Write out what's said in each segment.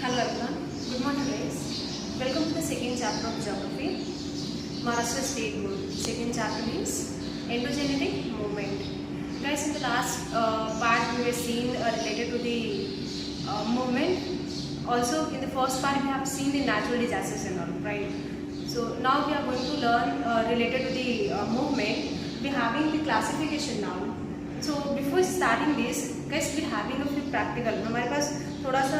Hello everyone, good morning guys. Welcome to the second chapter of Geography, Maharashtra State Board. Second chapter is Endogenetic Movement. Guys, in the last part we were seen related to the movement. Also in the first part we have seen the natural disasters and all, right? So now we are going to learn related to the movement. We are having the classification now. So before starting this, guys, we having a few practical. हमारे पास थोड़ा सा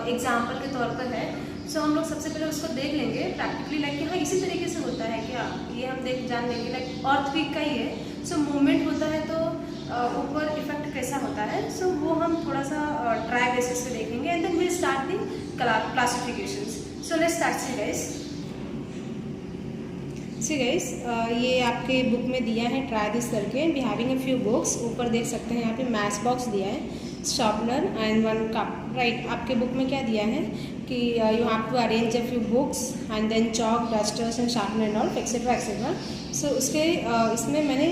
example के तौर पर है. सो हम लोग सबसे पहले उसको देख लेंगे प्रैक्टिकली, लाइक कि हाँ इसी तरीके से होता है क्या, ये हम जान लेंगे. लाइक अर्थक्वेक का ही है. सो मूवमेंट होता है तो ऊपर इफेक्ट कैसा होता है. सो वो हम थोड़ा सा ट्राई बेसिस पे देखेंगे and then will start the classifications. So let's start see guys. ये आपके बुक में दिया है ट्राई दिस करके. We having a few books. ऊपर देख सकते हैं यहाँ पे मैथ्स बॉक्स दिया है, sharpener and one cup, right. आपके बुक में क्या दिया है कि you have to arrange a few books and then chalk, dusters and sharpener and all etcetera etcetera. So उसके इसमें मैंने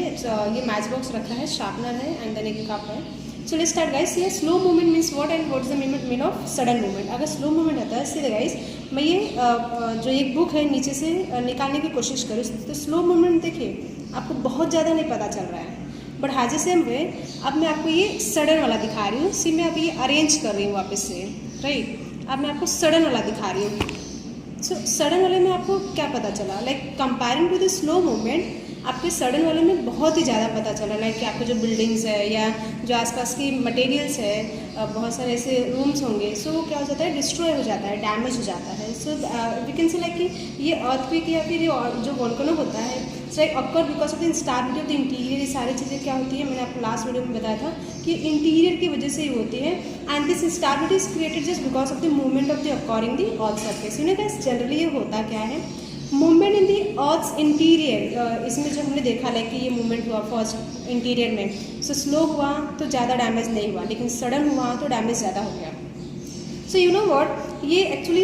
ये मैथ्स बॉक्स रखा है, शार्पनर है एंड देन एक कप है. So let's start guys. ये slow movement means what and what is the mean of sudden movement. अगर स्लो मूवमेंट आता है, सीधे गाइस मैं ये जो एक बुक है नीचे से निकालने की कोशिश करूँ तो स्लो मूवमेंट देखिए आपको बहुत ज़्यादा नहीं पता चल रहा है. बट हाँ जैसे हम अब मैं आपको ये सडन वाला दिखा रही हूँ. सी मैं अभी ये अरेंज कर रही हूँ वापस से, राइट. अब मैं आपको सडन वाला दिखा रही हूँ. सो सडन वाले में आपको क्या पता चला, like comparing to the slow movement आपके सडन वाले में बहुत ही ज़्यादा पता चला. लाइक कि आपके जो बिल्डिंग्स है या जो आसपास की मटेरियल्स है, बहुत सारे ऐसे रूम्स होंगे. सो क्या हो जाता है, डिस्ट्रॉय हो जाता है, डैमेज हो जाता है. So we can say like कि ये अर्थक्वेक या फिर ये जो वोल्केनो होता है like occur because of the instability of the interior. ये सारी चीज़ें क्या होती है, मैंने आपको लास्ट वीडियो में बताया था कि इंटीरियर की वजह से ही होती है. And this instability is created just because of the movement of the according the earth surface. You know guys, generally ये होता क्या है, movement in the earth interior. इसमें जो हमने देखा लाइक कि ये मूवमेंट हुआ फर्स्ट इंटीरियर में, सो स्लो हुआ तो ज़्यादा डैमेज नहीं हुआ, लेकिन सडन हुआ तो डैमेज ज़्यादा हो गया. सो यू नो व्हाट, ये एक्चुअली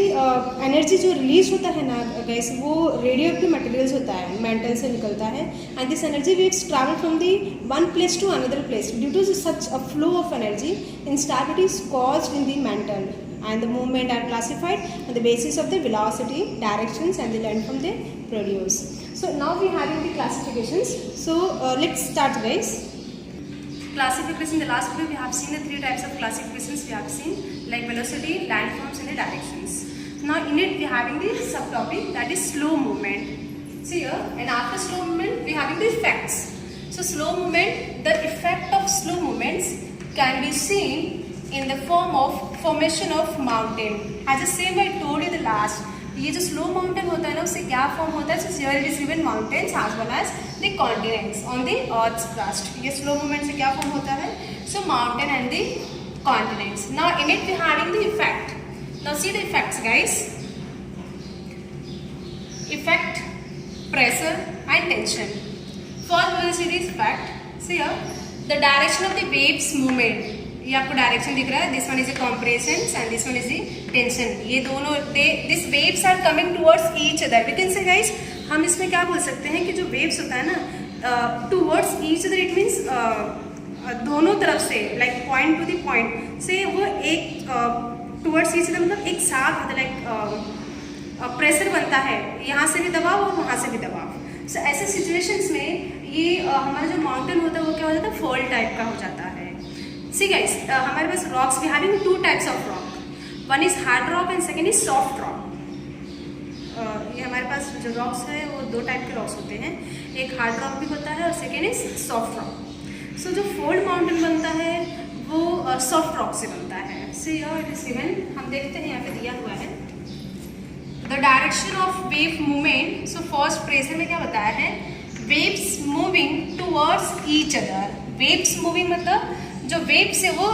एनर्जी जो रिलीज होता है ना गैस, वो रेडियो एक्टिव मटेरियल्स होता है, मेंटल से निकलता है. And this energy waves travel from the one place to another place. Due to such a flow of energy, instability is caused in the mantle and the movement are classified on the basis of the velocity, directions and the length from they produce. So now we having the classifications. So let's start guys. Classification, the last video we have seen the three types of classifications we have seen, like velocity, landforms and the directions. Now in it we having the subtopic that is slow movement. See here, and after slow movement we having the effects. So slow movement, the effect of slow movements can be seen in the form of formation of mountain. As the same I told you the last, ये जो slow mountain होता है ना, उससे क्या form होता है. So here it is given mountains as well as the continents on the Earth's crust. ये slow movement से क्या form होता है, so mountain and the continents. Now in it we having the effect. Now see the effects guys. Effect, pressure and tension. First we will see the effect. See here, the direction of the waves movement. ये आपको direction दिख रहा है. This one is a compression and this one is a tension. ये दोनों this waves are coming towards each other. We can say guys, हम इसमें क्या बोल सकते हैं कि जो वेव्स होता है ना towards each other, it means दोनों तरफ से, like point two the point से वो एक टुवर्ड्स ईच अदर, मतलब एक साथ होता है. लाइक प्रेशर बनता है, यहाँ से भी दबाव और वहाँ से भी दबाव. सो ऐसे सिचुएशंस में ये हमारा जो माउंटेन होता है वो क्या हो जाता है, फॉल टाइप का हो जाता है. See guys, हमारे पास रॉक्स भी having two types of rock. One is hard rock and second is soft rock. ये हमारे पास जो रॉक्स है वो दो टाइप के रॉक्स होते हैं. एक हार्ड रॉक भी होता है और सेकेंड इज सॉफ्ट रॉक. सो जो फोल्ड माउंटेन बनता है वो सॉफ्ट रॉक से बनता है. सी इट इज गिवन, हम देखते हैं यहाँ पे दिया हुआ है the direction of wave movement. So first pressure में क्या बताया है, waves moving towards each other. Waves moving मतलब जो वेव्स है वो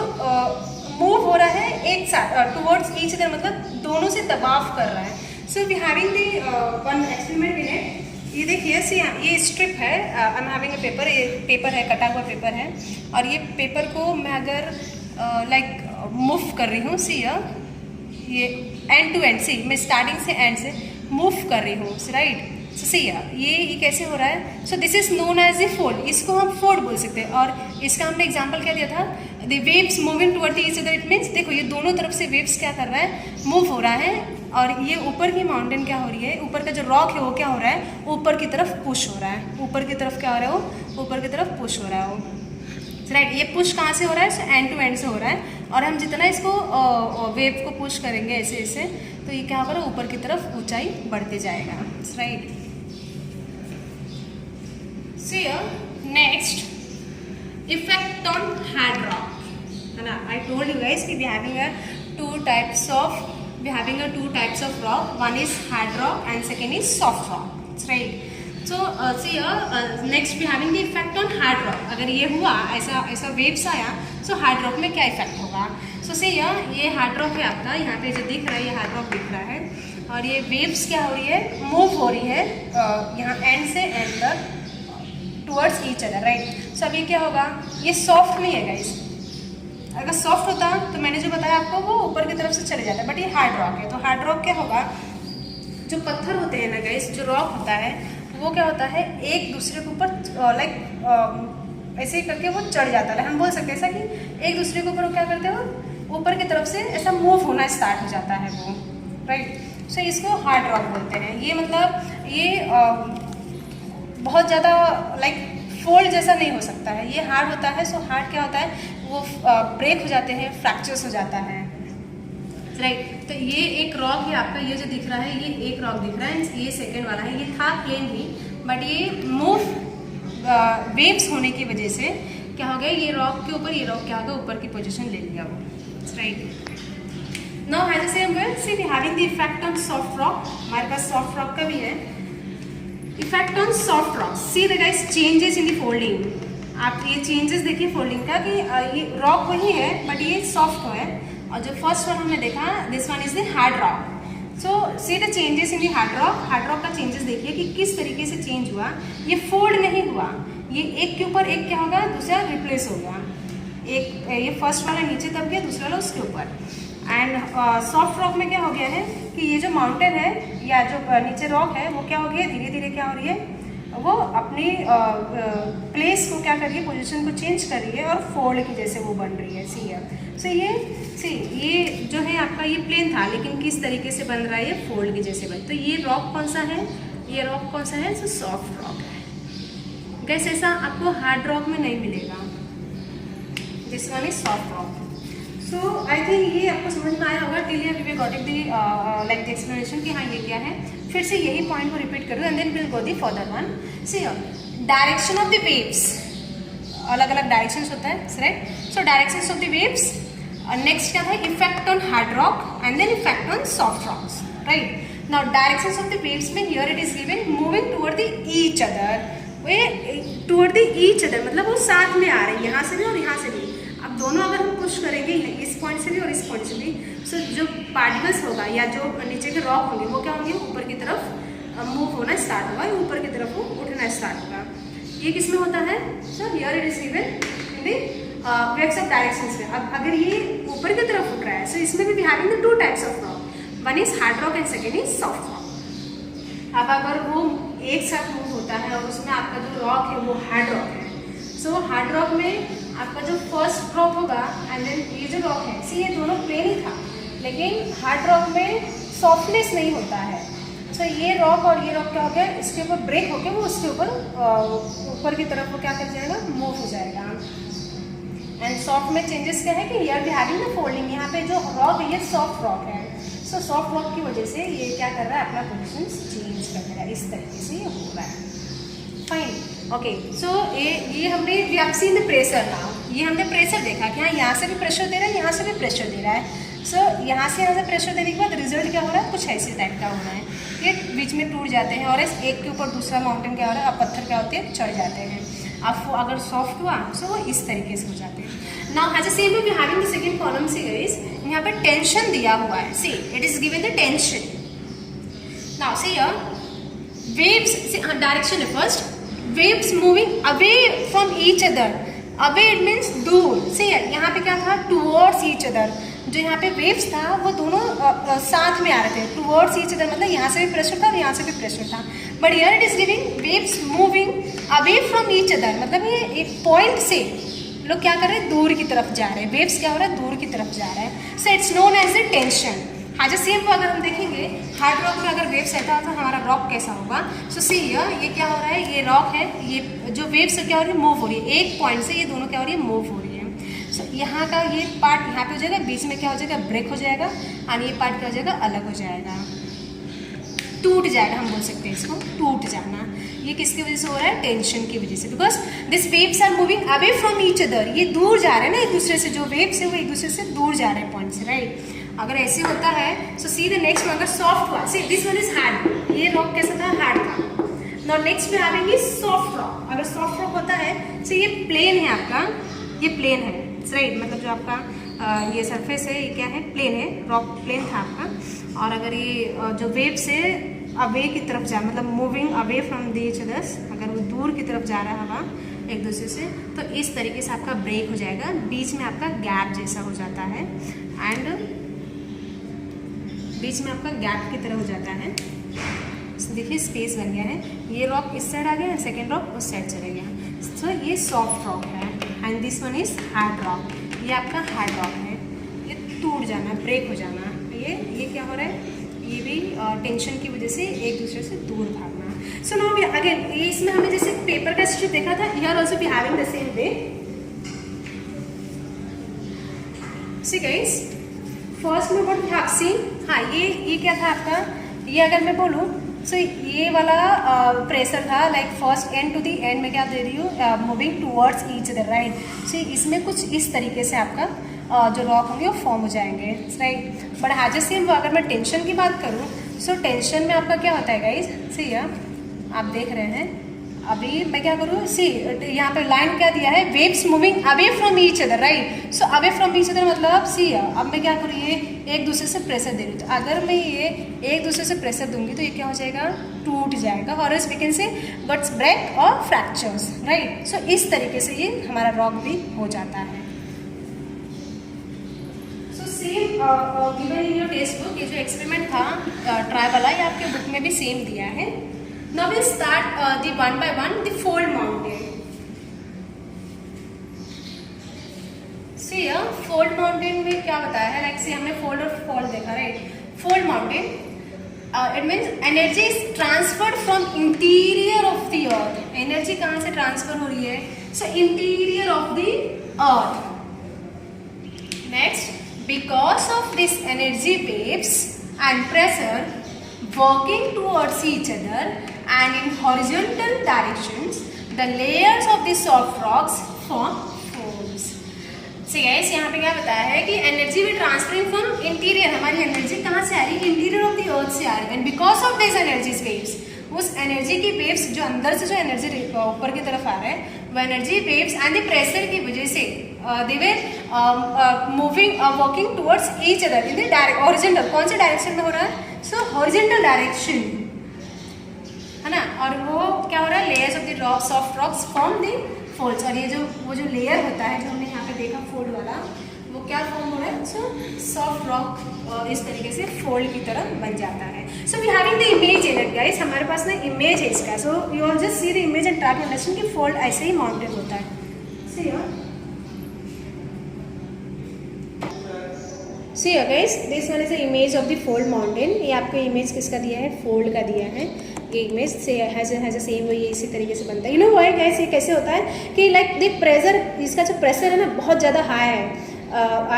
मूव हो रहा है एक साथ टुवर्ड्स ईच अदर, मतलब दोनों से दबाव कर रहा है. So we having the one experiment in it. ये देखिए, सी ये स्ट्रिप है, I am having a paper. ये पेपर है, कटा हुआ पेपर है, और ये पेपर को मैं अगर लाइक मूव कर रही हूँ, सी ये एंड टू एंड, सी मैं स्टार्टिंग से एंड से मूव कर रही हूँ, राइट. सो सी ये कैसे हो रहा है? So this is known as a fold, इसको हम फोल्ड बोल सकते हैं। और इसका हमने एग्जांपल क्या दिया था? The waves moving toward the each other, it means देखो ये दोनों तरफ से वेव्स क्या कर रहा है, मूव हो रहा है। और ये ऊपर की माउंटेन क्या हो रही है, ऊपर का जो रॉक है वो क्या हो रहा है, ऊपर की तरफ पुश हो रहा है। ऊपर की तरफ क्या हो रहा है, वो ऊपर की तरफ पुश हो रहा है वो, राइट। ये पुश कहाँ से हो रहा है? एंड टू एंड से हो रहा है। और हम जितना इसको वेव को पुश करेंगे ऐसे ऐसे, तो ये क्या होगा, ऊपर की तरफ ऊंचाई बढ़ते जाएगा, right. See next, effect on hard rock, है ना? I told you guys कि we having a two types of rock. One is hard rock and second is soft rock, right? So see next we having the effect on hard rock. अगर ये हुआ ऐसा waves आया, so hard rock में क्या effect होगा? So see ये hard rock है आपका, यहाँ पे जो दिख रहा है ये hard rock दिख रहा है। और ये waves क्या हो रही है, मूव हो रही है यहाँ एंड से एंड तक टुवर्ड्स ईच अदर, राइट। सो अब ये क्या होगा, ये सॉफ्ट नहीं है गाइस। अगर सॉफ्ट होता तो मैंने जो बताया आपको वो ऊपर की तरफ से चले जाता है, बट ये हार्ड रॉक है। तो हार्ड रॉक क्या होगा, जो पत्थर होते हैं ना गाइस, जो रॉक होता है वो क्या होता है, एक दूसरे के ऊपर लाइक ऐसे ही करके वो चढ़ जाता है। हम बोल सकते हैं ऐसा कि एक दूसरे के ऊपर वो क्या करते हो, ऊपर की तरफ से ऐसा मूव होना स्टार्ट हो जाता है वो, राइट। सो इसको हार्ड रॉक बोलते हैं। ये मतलब ये बहुत ज़्यादा लाइक फोल्ड जैसा नहीं हो सकता है, ये हार्ड होता है। सो हार्ड क्या होता है, वो ब्रेक हो जाते हैं, फ्रैक्चर्स हो जाता है, राइट। तो ये एक रॉक है आपका, ये जो दिख रहा है ये एक रॉक दिख रहा है, ये सेकंड वाला है। ये था प्लेन ही, बट ये मूव वेव्स होने की वजह से क्या हो गया, ये रॉक के ऊपर, ये रॉक क्या हो गया, ऊपर की पोजीशन ले लिया वो, right. Now as the same way see we having the effect on soft rock. हमारे पास सॉफ्ट रॉक का भी है effect on soft rock. See the guys changes in the folding. आप ये चेंजेस देखिए फोल्डिंग का कि ये रॉक वही है बट ये सॉफ्ट है। और जो फर्स्ट वन हमने देखा, this one is the hard rock. So see the changes in the hard rock. Hard rock का चेंजेस देखिए कि किस तरीके से चेंज हुआ। ये फोल्ड नहीं हुआ, ये एक के ऊपर एक क्या होगा, दूसरा रिप्लेस हो गया। एक ये फर्स्ट वाला नीचे दब गया, दूसरा वाला उसके ऊपर। एंड सॉफ्ट रॉक में क्या हो गया है कि ये जो माउंटेन है या जो नीचे रॉक है वो क्या हो गया, धीरे धीरे क्या हो रही है, वो अपनी प्लेस को क्या कर रही है, पोजीशन को चेंज कर रही है और फोल्ड की जैसे वो बन रही है। सी है। सो ये जो है आपका ये प्लेन था, लेकिन किस तरीके से बन रहा है, ये फोल्ड की जैसे बन। तो ये रॉक कौन सा है, ये रॉक कौन सा है, तो सॉफ्ट रॉक है। गैस ऐसा आपको हार्ड रॉक में नहीं मिलेगा। This one is soft rock. So I think ये आपको समझ में आया होगा। Till we got it the like the explanation कि हाँ ये क्या है। फिर से यही पॉइंट को रिपीट करो and then will go the further one. See direction of the waves, अलग अलग डायरेक्शंस होता है, right. So directions of the waves. Next क्या था, effect on hard rock and then effect on soft rocks, right. Now directions of the waves में here it is given moving toward the each other. Way toward the each other मतलब वो साथ में आ रहे हैं, यहाँ से भी और यहाँ से भी। अब दोनों अगर हम पुश करेंगे इस पॉइंट से भी और इस पॉइंट से भी, सो जो पार्टिकल्स होगा या जो नीचे के रॉक होंगे वो क्या होंगे, ऊपर की तरफ मूव होना स्टार्ट होगा, ऊपर की तरफ वो उठना स्टार्ट होगा। ये किस में होता है, so here it is given in the waves of directions में। अब अगर ये ऊपर की तरफ उठ रहा है, सो इसमें भी having the two types of rock, one is hard rock and second is soft rock. अब अगर वो एक साथ मूव होता है और उसमें आपका जो रॉक है वो हार्ड रॉक है, सो हार्ड रॉक में आपका जो फर्स्ट ड्रॉप होगा एंड देन ये जो रॉक है, सी ये दोनों प्लेन ही था, लेकिन हार्ड रॉक में सॉफ्टनेस नहीं होता है। सो ये रॉक और ये रॉक क्या हो गया, इसके ऊपर ब्रेक होकर वो उसके ऊपर की तरफ वो क्या कर जाएगा, मूव हो जाएगा। एंड सॉफ्ट में चेंजेस क्या है कि here we having the folding. यहाँ पे जो रॉक है ये सॉफ्ट रॉक है। सो सॉफ्ट रॉक की वजह से ये क्या कर रहा है, अपना पोजिशन चेंज कर रहा है, इस तरीके से ये हो रहा है। Fine, okay. सो ये हमने we have seen the pressure now. ये हमने प्रेशर देखा कि हाँ यहाँ से भी प्रेशर दे रहा है, यहाँ से भी प्रेशर दे रहा है। सो यहाँ से प्रेशर देने के बाद रिजल्ट क्या हो रहा है, कुछ ऐसे टाइप का हो रहा है, ये बीच में टूट जाते हैं और एक के ऊपर दूसरा माउंटेन क्या हो रहा है, अब पत्थर क्या होते हैं, चढ़ जाते हैं। अब वो अगर सॉफ्ट हुआ सो वो इस तरीके से हो जाते हैं। Now as a same way we having the second column से गाइस, यहाँ पे टेंशन दिया हुआ है। See it is given the tension. Now see here waves, direction है first, waves moving away from each other away it means दूर से। यहाँ पे क्या था, टूवर्ड्स ईच अदर, जो यहाँ पे वेव्स था वो दोनों साथ में आ रहे थे, टूवर्ड्स ईच अदर मतलब यहाँ से भी प्रेशर था और यहाँ से भी प्रेशर था। But here it is giving waves moving away from each other, मतलब ये एक पॉइंट से लोग क्या कर रहे हैं, दूर की तरफ जा रहे हैं, वेव्स क्या हो रहा है, दूर की तरफ जा रहा है। So it's known as a tension. हाँ, जैसे सेम अगर हम देखेंगे हार्ड रॉक में अगर वेव्स रहता तो हमारा रॉक कैसा होगा। सो सी ये क्या हो रहा है, ये रॉक है, ये जो वेव्स क्या हो रही है, मूव हो रही है, एक पॉइंट से ये दोनों क्या हो रही है, मूव हो रही है। सो यहाँ का ये पार्ट यहाँ पे हो जाएगा, बीच में क्या हो जाएगा, ब्रेक हो जाएगा, और ये पार्ट क्या हो जाएगा, अलग हो जाएगा, टूट जाएगा, हम बोल सकते हैं इसको टूट जाना। ये किसकी वजह से हो रहा है, टेंशन की वजह से, because this waves are moving away from each other, ये दूर जा रहे हैं ना एक दूसरे से, जो वेव्स है वो एक दूसरे से दूर जा रहे हैं पॉइंट से, राइट। अगर ऐसे होता है सो सी द नेक्स्ट अगर सॉफ्ट हुआ, see this one is hard, ये रॉक कैसा था, हार्ड था। नाउ नेक्स्ट पे हैविंग इज सॉफ्ट रॉक। अगर सॉफ्ट रॉक होता है सो ये प्लेन है आपका, ये प्लेन है, राइट, मतलब जो आपका ये सरफेस है ये क्या है, प्लेन है, रॉक प्लेन था आपका। और अगर ये जो वेव्स है अवे की तरफ जा, मतलब moving away from each others, अगर वो दूर की तरफ जा रहा है हवा एक दूसरे से, तो इस तरीके से आपका ब्रेक हो जाएगा, बीच में आपका गैप जैसा हो जाता है, एंड बीच में आपका गैप की तरह हो जाता है। देखिए स्पेस बन गया है, ये रॉक इस साइड आ गया, सेकेंड रॉक उस साइड चला गया। सो ये सॉफ्ट रॉक है, and this one is hard rock, ये आपका हार्ड रॉक है, ये टूट जाना, ब्रेक हो जाना, ये क्या हो रहा है, ये भी टेंशन की वजह से एक दूसरे से दूर भागना। सो नाउ अगेन इसमें हमें जैसे पेपर का स्ट्रिप देखा था, here also we having the same way. See guys, first में व्हाट वी हैव सीन, हाँ ये क्या था आपका, ये अगर मैं बोलूँ सो ये वाला प्रेशर था, like first and to the end में क्या दे रही हूँ, moving towards each other, right. So इसमें कुछ इस तरीके से आपका जो रॉक होंगे वो फॉर्म हो जाएंगे, राइट। बट हाँ जैसे अगर मैं टेंशन की बात करूँ सो टेंशन में आपका क्या होता है गाइज, सी आप देख रहे हैं, अभी मैं क्या करूँ, सी यहाँ पे लाइन क्या दिया है, waves moving away from each other, right. So away from each other मतलब सी अब मैं क्या करूँ, ये एक दूसरे से प्रेशर दे रही हूँ, तो अगर मैं ये एक दूसरे से प्रेशर दूंगी तो ये क्या हो जाएगा, टूट जाएगा, और else we can say butts break और फ्रैक्चर्स, राइट। सो इस तरीके से ये हमारा रॉक भी हो जाता है। Same given in your text book, ये जो एक्सपेरिमेंट था ट्राई वाला, ये आपके बुक में भी सेम दिया है। Now we start the one by one the fold mountain. See fold mountain में क्या बताया है, लाइक सी हमने फोल्ड और फॉल देखा, right. Fold mountain it means energy is transferred from interior of the earth. Energy कहाँ से ट्रांसफर हो रही है, so interior of the earth. Next, because of this energy waves and pressure working towards each other and in horizontal directions, the layers of the soft rocks form folds. So guys, यहाँ पे क्या बताया है कि energy भी transferring from interior, हमारी energy कहाँ से आ रही है, इंटीरियर ऑफ द अर्थ से आ रही है, and because of this energies waves, उस एनर्जी की वेव्स जो अंदर से जो एनर्जी ऊपर की तरफ आ रहा है, वो energy waves and the pressure की वजह से they were moving walking towards each other in the horizontal, कौन से डायरेक्शन में हो रहा है, सो horizontal डायरेक्शन है ना। और वो क्या हो रहा है, layers of the rock soft rocks form the folds, और ये जो वो जो लेयर होता है जो हमने यहाँ पे देखा फोल्ड वाला, वो क्या फॉर्म हो रहा है, सो सॉफ्ट रॉक इस तरीके से फोल्ड की तरह बन जाता है। So we having the image in it guys, हमारे पास ना इमेज है इसका, so you all just see the image and try to understand कि फोल्ड ऐसे ही माउंटेन होता है। See guys, this one is the image of the fold mountain. ये आपको इमेज किसका दिया है, फोल्ड का दिया है। ये इमेज से हैज अ सेम वो ये इसी तरीके से बनता है। यू नो व्हाई गाइस, ये कैसे होता है कि लाइक द प्रेशर, इसका जो प्रेशर है ना बहुत ज़्यादा हाई है,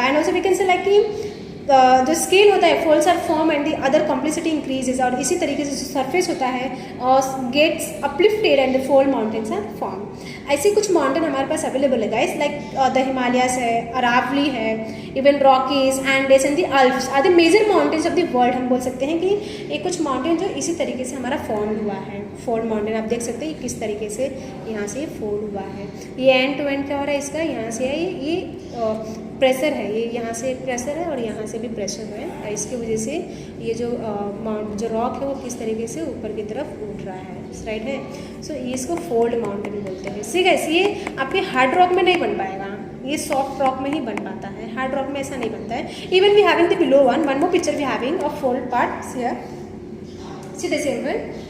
and also we can say like कि जो स्केल होता है, folds are form and the other complexity increases, और इसी तरीके से जो सरफेस होता है और gets uplifted and the fold mountains are form. ऐसे कुछ माउंटेन हमारे पास अवेलेबल है गाइस, लाइक द हिमालयास है, अरावली है, even Rockies, Andes and the Alps are the major mountains of the world. हम बोल सकते हैं कि ये कुछ माउंटेन जो इसी तरीके से हमारा फॉर्म हुआ है। फोल्ड माउंटेन आप देख सकते हैं किस तरीके से यहाँ से ये फोल्ड हुआ है। ये एंड टू एंड क्या हो रहा है इसका, यहाँ से है ये प्रेशर है, ये यहाँ से प्रेशर है और यहाँ से भी प्रेशर है, इसकी वजह से ये जो रॉक है वो किस तरीके से ऊपर की तरफ उठ रहा है, राइट है। सो ये इसको फोल्ड माउंटेन बोलते हैं। सी गाइस, ये आपके हार्ड रॉक में नहीं बन पाएगा, ये सॉफ्ट रॉक में ही बन पाता है, हार्ड रॉक में ऐसा नहीं बनता है। Even we having the below one more picture we having of fold part here, see this angle.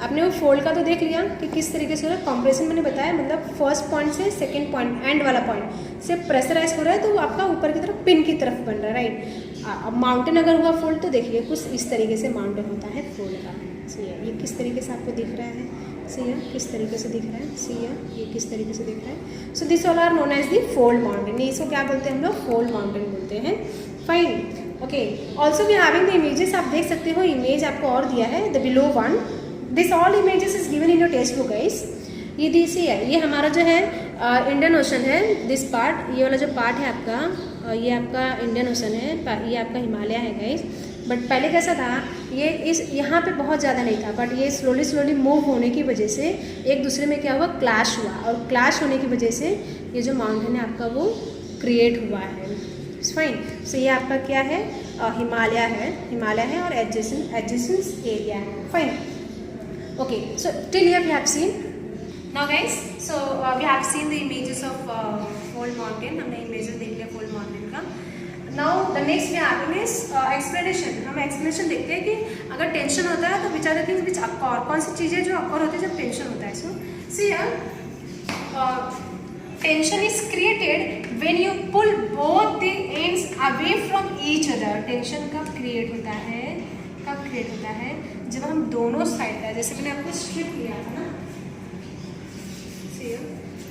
आपने वो फोल्ड का तो देख लिया कि किस तरीके से हो रहा है। कॉम्प्रेशन मैंने बताया, मतलब फर्स्ट पॉइंट से सेकंड पॉइंट एंड वाला पॉइंट से प्रेशराइज हो रहा है तो वो आपका ऊपर की तरफ पिन की तरफ बन रहा है, राइट। अब माउंटेन अगर हुआ फोल्ड तो देखिए कुछ इस तरीके से माउंटेन होता है फोल्ड का। सी ये किस तरीके से आपको दिख रहा है, सी किस तरीके से दिख रहा है, सी ये किस तरीके से दिख रहा है। So this all are known as the fold mountain. इसको क्या बोलते हैं हम लोग, फोल्ड माउंटेन बोलते हैं। Fine, okay. Also we having the images, आप देख सकते हो इमेज आपको और दिया है, the below one. This all images is given in your text book guys. ये दिस है, ये हमारा जो है इंडियन ओशन है, दिस पार्ट, ये वाला जो पार्ट है आपका, ये आपका इंडियन ओशन है, ये आपका हिमालय है गाइस। बट पहले कैसा था, ये इस यहाँ पे बहुत ज़्यादा नहीं था, बट ये स्लोली मूव होने की वजह से एक दूसरे में क्या हुआ, क्लैश हुआ, और क्लैश होने की वजह से ये जो माउंटेन है आपका वो क्रिएट हुआ है। फाइन, सो ये आपका क्या है, हिमालय है और एडजेसेंट एरिया है। Fine, okay, so till here we have seen. Now guys, so we have seen the images of fold mountain. हमने images देख लिया fold mountain का। Now the next we have is explanation. हम explanation देखते हैं कि अगर टेंशन होता है तो which are the things which occur, कौन सी चीज़ें जो occur होती है जब टेंशन होता है। So see here, tension is created when you pull both the ends away from each other. Tension कब क्रिएट होता है, जब हम दोनों साइड का, जैसे मैंने आपको स्ट्रिप लिया था ना,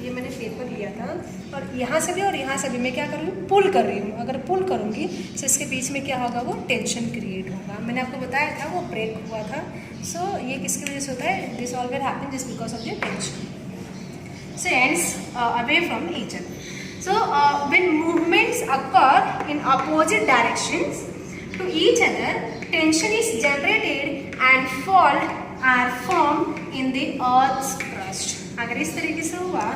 ये मैंने पेपर लिया था और यहाँ से भी और यहाँ से भी मैं क्या कर रही हूँ, पुल कर रही हूँ। अगर पुल करूँगी तो इसके बीच में क्या होगा, वो टेंशन क्रिएट होगा। मैंने आपको बताया था वो ब्रेक हुआ था। सो ये किसकी वजह से होता है, this always happen just because of the tension. So ends away from each other. So when movements occur in opposite directions to each other, tension is generated and fault are formed in the earth's crust. अगर इस तरीके से हुआ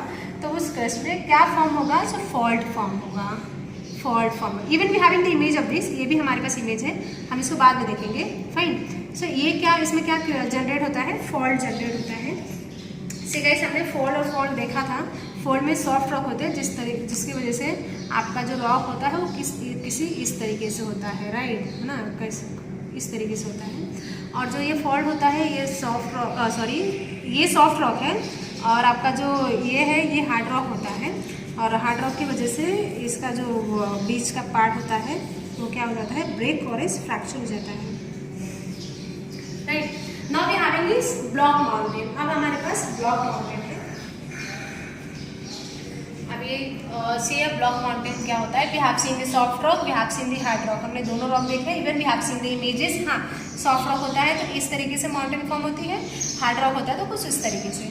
तो उस crust में क्या form होगा, सो फॉल्ट फॉर्म होगा, fault form. Even we having the image of this, ये भी हमारे पास इमेज है, हम इसको बाद में देखेंगे। फाइन, सो ये क्या, इसमें क्या जनरेट होता है, फॉल्ट जनरेट होता है। सी गाइस, हमने फोल्ड और फॉल्ट देखा था। फोल्ड में सॉफ्ट रॉक होते हैं जिसकी वजह से आपका जो रॉक होता है वो किसी इस तरीके से होता है, राइट है ना, इस तरीके से होता है। और जो ये फॉल्ट होता है ये सॉफ्ट रॉक, ये सॉफ्ट रॉक है, और आपका जो ये है ये हार्ड रॉक होता है। और हार्ड रॉक की वजह से इसका जो बीच का पार्ट होता है वो क्या हो जाता है, ब्रेक और इस फ्रैक्चर हो जाता है, right. Now we having this block mountain. अब हमारे पास ब्लॉक माउंटेन है। अब ये सी ब्लॉक माउंटेन क्या होता है, we have seen the soft rock, we have seen the hard rock. हमने दोनों रॉक देखे, even we have seen the images. हाँ, सॉफ्ट रॉक होता है तो इस तरीके से माउंटेन फॉर्म होती है, हार्ड रॉक होता है तो कुछ इस तरीके से।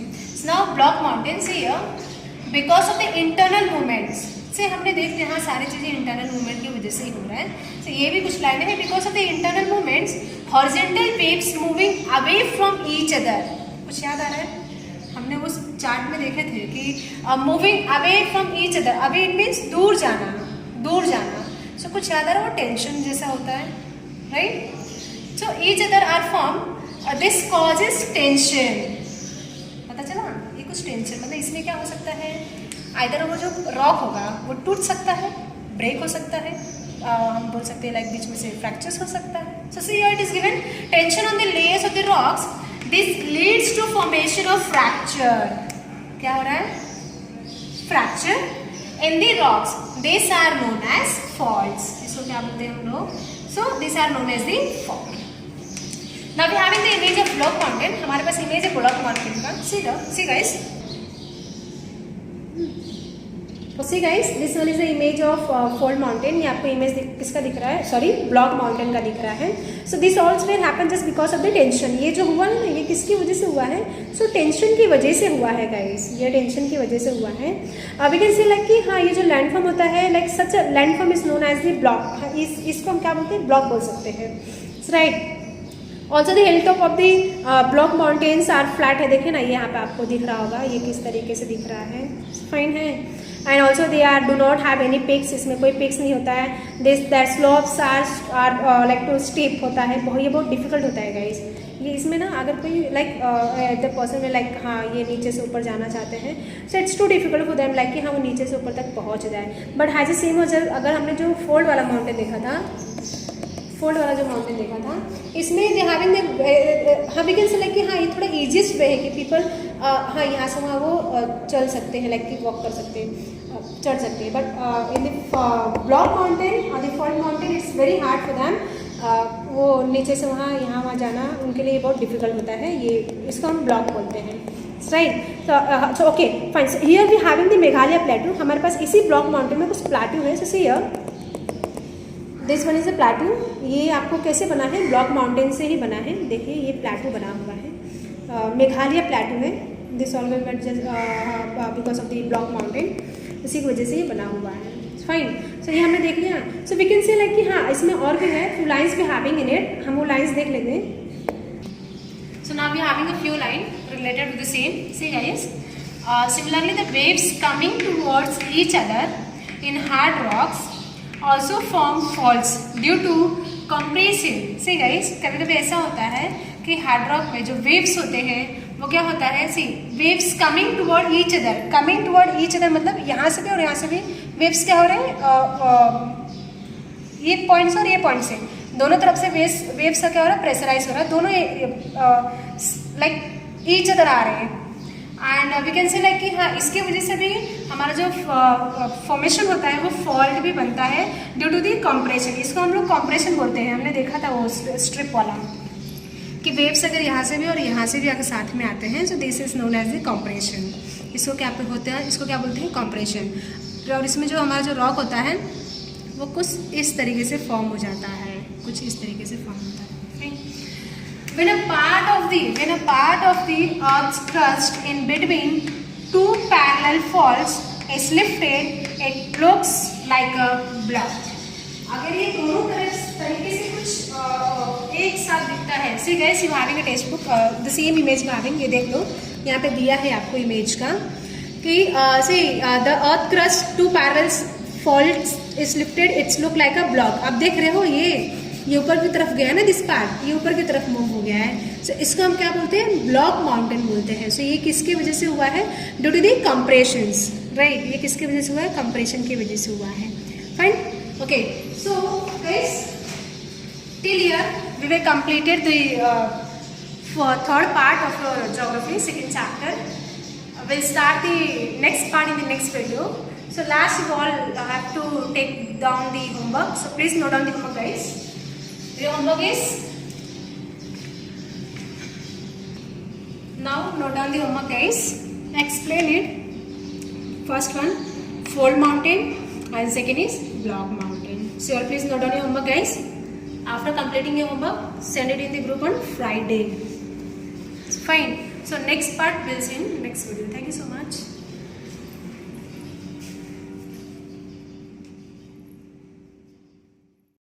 नाउ ब्लॉक माउंटेन से because of the internal movements से हमने देख लिया, हाँ सारी चीज़ें इंटरनल मूवमेंट की वजह से ही हो रहा है। तो ये भी कुछ लाइनें हैं, because of the internal movements horizontal waves moving away from each other. कुछ याद आ रहा है, हमने उस चार्ट में देखे थे कि moving away from each other, away it means दूर जाना। सो कुछ याद आ रहा है, वो टेंशन जैसा होता है, right. So each other are form, this causes tension. पता चला, ये कुछ टेंशन, मतलब इसमें क्या हो सकता है, आइदर वो जो रॉक होगा वो टूट सकता है, ब्रेक हो सकता है, हम बोल सकते हैं लाइक बीच में से फ्रैक्चर्स हो सकता है। So see here it is given tension on the layers of the rocks, this leads to formation of fracture. क्या हो रहा है, fracture in the rocks, this are known as faults. इसको क्या बोलते हैं हम लोग, so this are known as the fault. Now we having the image of block mountain. हमारे पास इमेज है ब्लॉक माउंटेन का। See guys, see guys, this one is the image of fold mountain. ये आपको इमेज किसका दिख रहा है, सॉरी ब्लॉक माउंटेन का दिख रहा है। So this also will happen just because of the tension. ये जो हुआ है ना, ये किसकी वजह से हुआ है, सो टेंशन की वजह से हुआ है गाइस, ये टेंशन की वजह से हुआ है। वी कैन से लाइक कि हाँ ये जो लैंडफॉर्म होता है, like such a landform is known as the block. इसको हम क्या बोलते हैं, ब्लॉक बोल सकते हैं, right. Also the hill top of the block mountains are flat है। देखिए ना, ये यहाँ पे आपको दिख रहा होगा, ये किस तरीके से दिख रहा है, फाइन है। And also they are do not have any peaks, इसमें कोई पिक्स नहीं होता है। This that slopes are like too steep होता है, ये बहुत डिफिकल्ट होता है गाइस। ये इसमें ना अगर कोई लाइक द पर्सन में लाइक हाँ ये नीचे से ऊपर जाना चाहते हैं, so it's too difficult for them like कि हाँ वो नीचे से ऊपर तक पहुँच जाए। बट हैज़ ए सेम अगर हमने जो फोल्ड वाला माउंटेन देखा था, फोल्ड वाला जो माउंटेन देखा था, इसमें दे हैविंग हाँ वी कैन से लाइक कि हाँ ये थोड़ा ईजीएस्ट वे है कि पीपल हाँ यहाँ से वहाँ वो चल सकते हैं, लाइक कि वॉक कर सकते हैं, चढ़ सकते हैं। But in the block mountain और the fold mountain it's very hard for them, वो नीचे से वहाँ यहाँ वहाँ जाना उनके लिए बहुत डिफिकल्ट होता है। ये इसको हम ब्लॉक बोलते हैं, right. So okay fine, here we having the Meghalaya plateau, हमारे पास इसी ब्लॉक माउंटेन में कुछ प्लेटू है। So see here this one is a plateau, ये आपको कैसे बना है, ब्लॉक माउंटेन से ही बना है। देखिए ये प्लेटू बना हुआ है, मेघालय प्लेटू है। This all because of the block mountain, इसी की वजह से ये बना हुआ है। फाइन, सो ये हमने देख लिया। So we can say like कि हाँ इसमें और भी है, फ्यू लाइन्स भी हैविंग इन इट, हम वो लाइन्स देख लेते हैं। So now we having a few line related to the same. See guys, similarly the waves coming towards each other in hard rocks also form faults due to compression। See guys, कभी कभी ऐसा होता है कि hard rock में जो waves होते हैं वो क्या होता है, see waves coming toward each other, coming toward each other मतलब यहाँ से भी और यहाँ से भी वेव्स क्या हो रहे हैं, ये पॉइंट्स और ये पॉइंट्स है, दोनों तरफ से वेव्स का क्या हो रहा है, प्रेशराइज हो रहा है, दोनों लाइक ईच अदर आ रहे हैं। And we can say like कि हाँ इसकी वजह से भी हमारा जो फॉर्मेशन होता है वो फॉल्ट भी बनता है ड्यू टू दी कॉम्प्रेशन। इसको हम लोग कॉम्प्रेशन बोलते हैं, हमने देखा था वो स्ट्रिप वाला कि वेव्स अगर यहाँ से भी और यहाँ से भी अगर साथ में आते हैं, so this is known as the compression. इसको क्या होता है, इसको क्या बोलते हैं, कॉम्प्रेशन। और इसमें जो हमारा जो रॉक होता है वो कुछ इस तरीके से फॉर्म हो जाता है, कुछ इस तरीके से फॉर्म होता है। When a part of the Earth's crust in between two parallel faults is lifted, it looks like a block। अगर ये दोनों तरीके से कुछ एक साथ दिखता है, see guys you having a textbook, the same image में having, ये देख लो यहाँ पे दिया है आपको इमेज का कि see the Earth crust two parallel faults is lifted, it's look like a block। अब देख रहे हो ये ऊपर की तरफ गया ना, दिस पार्ट ये ऊपर की तरफ मूव हो गया है। सो इसको हम क्या बोलते हैं, ब्लॉक माउंटेन बोलते हैं। सो ये किसकी वजह से हुआ है, due to the compressions, right. ये किसकी वजह से हुआ है, कंप्रेशन की वजह से हुआ है। Fine, okay. So guys till here we've completed the third part of your geography second chapter. Will start the next part in the next video. So last you all have to take down the homework. So please note down the homework guys. Your homework is, now note down the homework guys. Explain it. First one fold mountain and second is block mountain. So you all please note down your homework guys. After completing your homework, send it in the group on Friday. Fine. So next part we'll see in next video. Thank you so much.